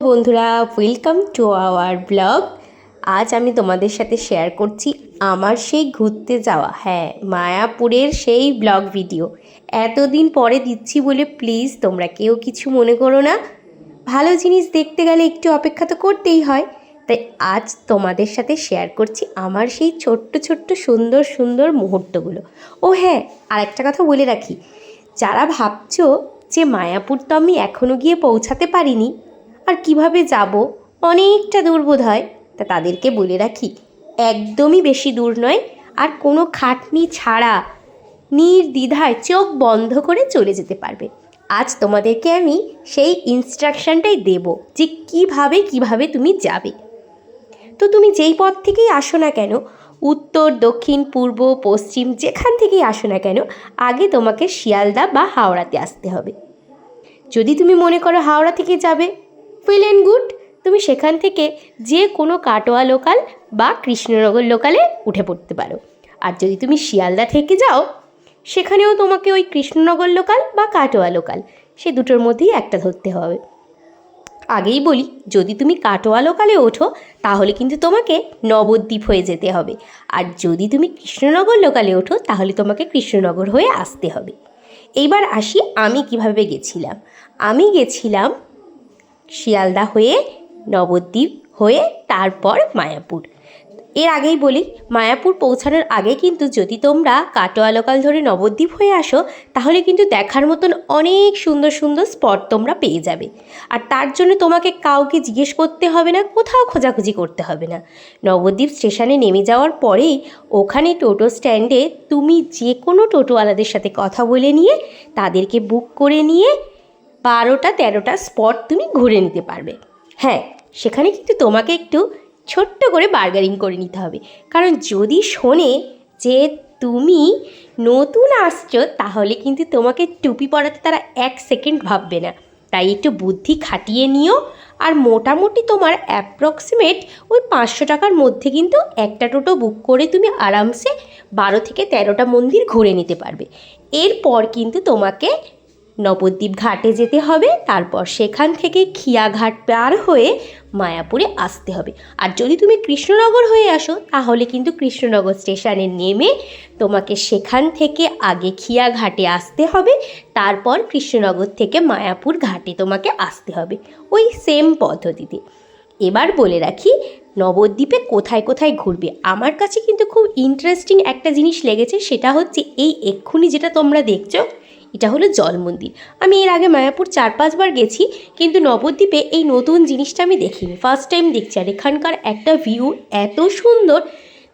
বন্ধুরা, welcome to our blog. আজ আমি তোমাদের সাথে শেয়ার করছি আমার সেই ঘুরতে যাওয়া, মায়াপুরের সেই ব্লগ ভিডিও। এতদিন পরে দিচ্ছি বলে প্লিজ তোমরা কেউ কিছু মনে করো না। ভালো জিনিস দেখতে গেলে একটু অপেক্ষা তো করতেই হয়। তাই আজ তোমাদের সাথে শেয়ার করছি আমার সেই ছোট্ট ছোট্ট সুন্দর সুন্দর মুহূর্তগুলো। ও হ্যাঁ, আর একটা কথা বলে রাখি, যারা ভাবছো যে মায়াপুর তো আমি এখনও গিয়ে পৌঁছাতে পারিনি, আর কিভাবে যাব, অনেকটা দূর বোধ হয়, তা তাদেরকে বলে রাখি একদমই বেশি দূর নয়। আর কোনো খাটনি ছাড়া নির্দ্বিধায় চোখ বন্ধ করে চলে যেতে পারবে। আজ তোমাদেরকে আমি সেই ইনস্ট্রাকশনটাই দেব যে কিভাবে তুমি যাবে। তো তুমি যেই পথ থেকেই আসো না কেন, উত্তর দক্ষিণ পূর্ব পশ্চিম যেখান থেকেই আসো না কেন, আগে তোমাকে শিয়ালদা বা হাওড়াতে আসতে হবে। যদি তুমি মনে করো হাওড়া থেকে যাবে, ওয়েল অ্যান্ড গুড, তুমি সেখান থেকে যে কোনো কাটোয়া লোকাল বা কৃষ্ণনগর লোকালে উঠে পড়তে পারো। আর যদি তুমি শিয়ালদা থেকে যাও, সেখানেও তোমাকে ওই কৃষ্ণনগর লোকাল বা কাটোয়া লোকাল, সে দুটোর মধ্যেই একটা ধরতে হবে। আগেই বলি, যদি তুমি কাটোয়া লোকালে ওঠো তাহলে কিন্তু তোমাকে নবদ্বীপ হয়ে যেতে হবে, আর যদি তুমি কৃষ্ণনগর লোকালে ওঠো তাহলে তোমাকে কৃষ্ণনগর হয়ে আসতে হবে। এইবার আসি আমি কিভাবে গেছিলাম। আমি গেছিলাম শিয়ালদা হয়ে, নবদ্বীপ হয়ে, তারপর মায়াপুর। এর আগেই বলি, মায়াপুর পৌঁছানোর আগে কিন্তু যদি তোমরা কাটোয়া লোকাল ধরে নবদ্বীপ হয়ে আসো, তাহলে কিন্তু দেখার মতন অনেক সুন্দর সুন্দর স্পট তোমরা পেয়ে যাবে। আর তার জন্য তোমাকে কাউকে জিজ্ঞেস করতে হবে না, কোথাও খোঁজাখুঁজি করতে হবে না। নবদ্বীপ স্টেশনে নেমে যাওয়ার পরেই ওখানে টোটো স্ট্যান্ডে তুমি যে কোনো টোটোওয়ালাদের সাথে কথা বলে নিয়ে তাদেরকে বুক করে নিয়ে 12টা-13টা স্পট তুমি ঘুরে নিতে পারবে। হ্যাঁ, সেখানে কিন্তু তোমাকে একটু ছোট্ট করে বার্গেনিং করে নিতে হবে, কারণ যদি শোনে যে তুমি নতুন আসছো তাহলে কিন্তু তোমাকে টুপি পরাতে তারা 1 সেকেন্ড ভাববে না। তাই একটু বুদ্ধি খাটিয়ে নিও। আর মোটামুটি তোমার অ্যাপ্রক্সিমেট ওই 500 টাকার মধ্যে কিন্তু একটা টোটো বুক করে তুমি আরামসে 12 থেকে 13টা মন্দির ঘুরে নিতে পারবে। এরপর কিন্তু তোমাকে নবদ্বীপ ঘাটে যেতে হবে, তারপর সেখান থেকে খিয়াঘাট পার হয়ে মায়াপুরে আসতে হবে। আর যদি তুমি কৃষ্ণনগর হয়ে আসো তাহলে কিন্তু কৃষ্ণনগর স্টেশনে নেমে তোমাকে সেখান থেকে আগে খিয়াঘাটে আসতে হবে, তারপর কৃষ্ণনগর থেকে মায়াপুর ঘাটে তোমাকে আসতে হবে, ওই সেম পদ্ধতিতে। এবার বলে রাখি, নবদ্বীপে কোথায় কোথায় ঘুরবে। আমার কাছে কিন্তু খুব ইন্টারেস্টিং একটা জিনিস লেগেছে, সেটা হচ্ছে এই এক্ষুনি যেটা তোমরা দেখছো, এটা হলো জল মন্দির। আমি এর আগে মায়াপুর 4-5 বার গেছি, কিন্তু নবদ্বীপে এই নতুন জিনিসটা আমি দেখিনি, ফার্স্ট টাইম দেখছি। আর এখানকার একটা ভিউ এত সুন্দর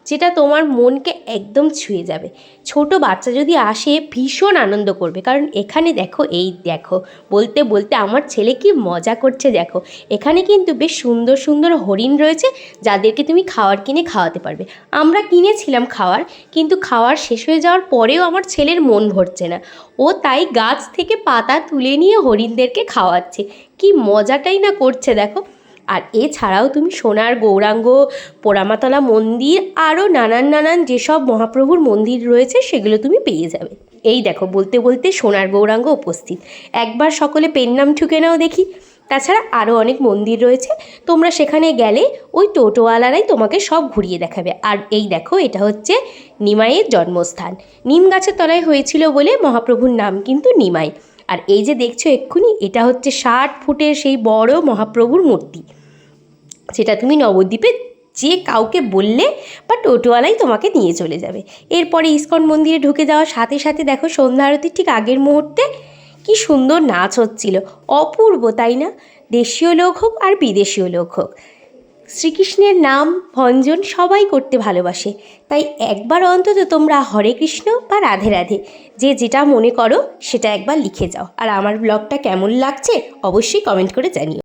যেটা তোমার মনকে একদম ছুঁয়ে যাবে। ছোট বাচ্চা যদি আসে ভীষণ আনন্দ করবে, কারণ এখানে দেখো, এই দেখো, বলতে বলতে আমার ছেলে কি মজা করছে দেখো। এখানে কিন্তু বেশ সুন্দর সুন্দর হরিণ রয়েছে, যাদেরকে তুমি খাবার কিনে খাওয়াতে পারবে। আমরা কিনেছিলাম খাওয়ার, কিন্তু খাওয়ার শেষ হয়ে যাওয়ার পরেও আমার ছেলের মন ভরছে না। ও তাই গাছ থেকে পাতা তুলে নিয়ে হরিণদেরকে খাওয়াচ্ছে, কি মজাটাই না করছে দেখো। আর এছাড়াও তুমি সোনার গৌরাঙ্গ, পোড়ামাতলা মন্দির, আরও নানান যেসব মহাপ্রভুর মন্দির রয়েছে সেগুলো তুমি পেয়ে যাবে। এই দেখো, বলতে বলতে সোনার গৌরাঙ্গ উপস্থিত। একবার সকলে পেন নাম ঠুকে নাও দেখি। তাছাড়া আরও অনেক মন্দির রয়েছে, তোমরা সেখানে গেলে ওই টোটোওয়ালারাই তোমাকে সব ঘুরিয়ে দেখাবে। আর এই দেখো, এটা হচ্ছে নিমাইয়ের জন্মস্থান। নিম গাছের তলায় হয়েছিল বলে মহাপ্রভুর নাম কিন্তু নিমাই। আর এই যে দেখছো এক্ষুনি, এটা হচ্ছে 60 ফুটের সেই বড় মহাপ্রভুর মূর্তি, যেটা তুমি নবদ্বীপে যে কাউকে বললে বা টোটোওয়ালাই তোমাকে নিয়ে চলে যাবে। এরপরে ইস্কন মন্দিরে ঢুকে যাওয়ার সাথে সাথে দেখো, সন্ধ্যা আরতির ঠিক আগের মুহূর্তে কি সুন্দর নাচ হচ্ছিল, অপূর্ব তাই না? দেশীয় লোক হোক আর বিদেশীয় লোক হোক, শ্রীকৃষ্ণের নাম ভঞ্জন সবাই করতে ভালোবাসে। তাই একবার অন্তত তোমরা হরে কৃষ্ণ বা রাধে রাধে যে যেটা মনে করো সেটা একবার লিখে যাও। আর আমার ব্লগটা কেমন লাগছে অবশ্যই কমেন্ট করে জানিও।